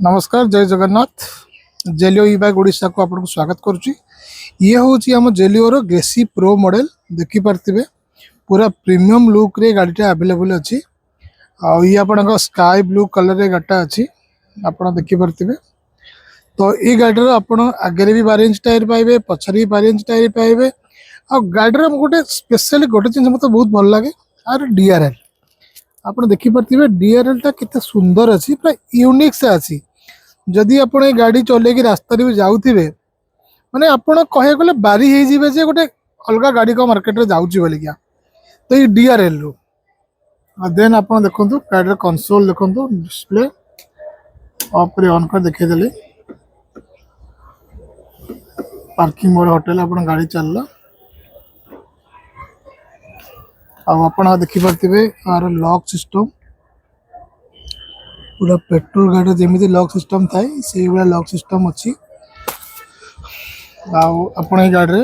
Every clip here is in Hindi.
नमस्कार जय जगन्नाथ जेलियो ई बाइक ओडिशा को आपको स्वागत करुच्ची। ये हूँ आम जेलिओर ग्रेसी प्रो मॉडल देखिपे पूरा प्रीमियम लुक रे गाड़ीटा अवेलेबल अच्छी ये आप स्काई ब्लू कलर रे गाड़ीटा अच्छी आप देखिपे। तो ये गाड़ी आप आगे भी 12 इंच टायर पाइबे पछरे भी 12 इंच टायर पाइबे। आ गाड़ी गोटे स्पेशली गोटे जिन मतलब बहुत भल लगे आर डीआरएल आप देखिपे डीआरएल टा केते सुंदर अच्छी पूरा यूनिक से अच्छी। जदि आप गाड़ी चल रास्ता भी जाऊे माने आपण कह गले बारी हो जे गोटे अलग गाड़ी को मार्केट में जाऊँगी बोलिका तो ये डीआरएल रु देन आप देखो गाड़ी कंसोल देखो डिस्प्ले ऑफ ऑन कर देखेदेली पार्किंग मोड होटल आप गाड़ी चलला आप देखिपे यार लॉक सिस्टम पूरा पेट्रोल गाड़ी जमी लॉक सिस्टम थाए से भाया लॉक सिस्टम अच्छी आप गाड़ी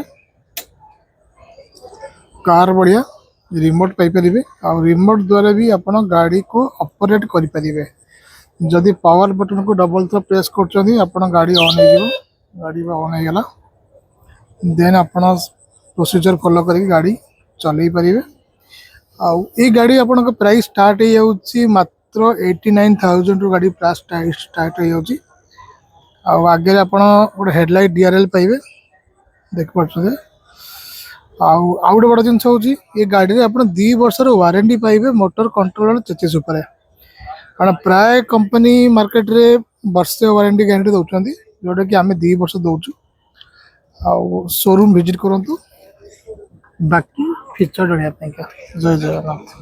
कार बढ़िया रिमोट पाइपर आ रिमोट द्वारा भी आप गाड़ी को ऑपरेट करें। जदि पावर बटन को डबल थ्रो प्रेस कर गाड़ी ऑन हो गाड़ी ऑन हो गला देन आप प्रोसीजर फॉलो कर गाड़ी चल पारे। आई गाड़ी आप प्राइस स्टार्ट हो मात्र 89,000 रु गाड़ी प्राइस स्टार्ट हो आगे आप गोटे हेडलाइट डीआरएल पाइबे देख पारे। आउ गोटे बड़ जिन ये गाड़ी में आप 2 वर्ष वारंटी पाइबे मोटर कंट्रोलर चेचिस कारण प्राय कंपनी मार्केट रे वर्षे वारंटी गारंटी दौरान जोटा कि आम 2 वर्ष दौचु। शोरूम विजिट करूँ बाकी फीचर जानापी जय जगन्नाथ।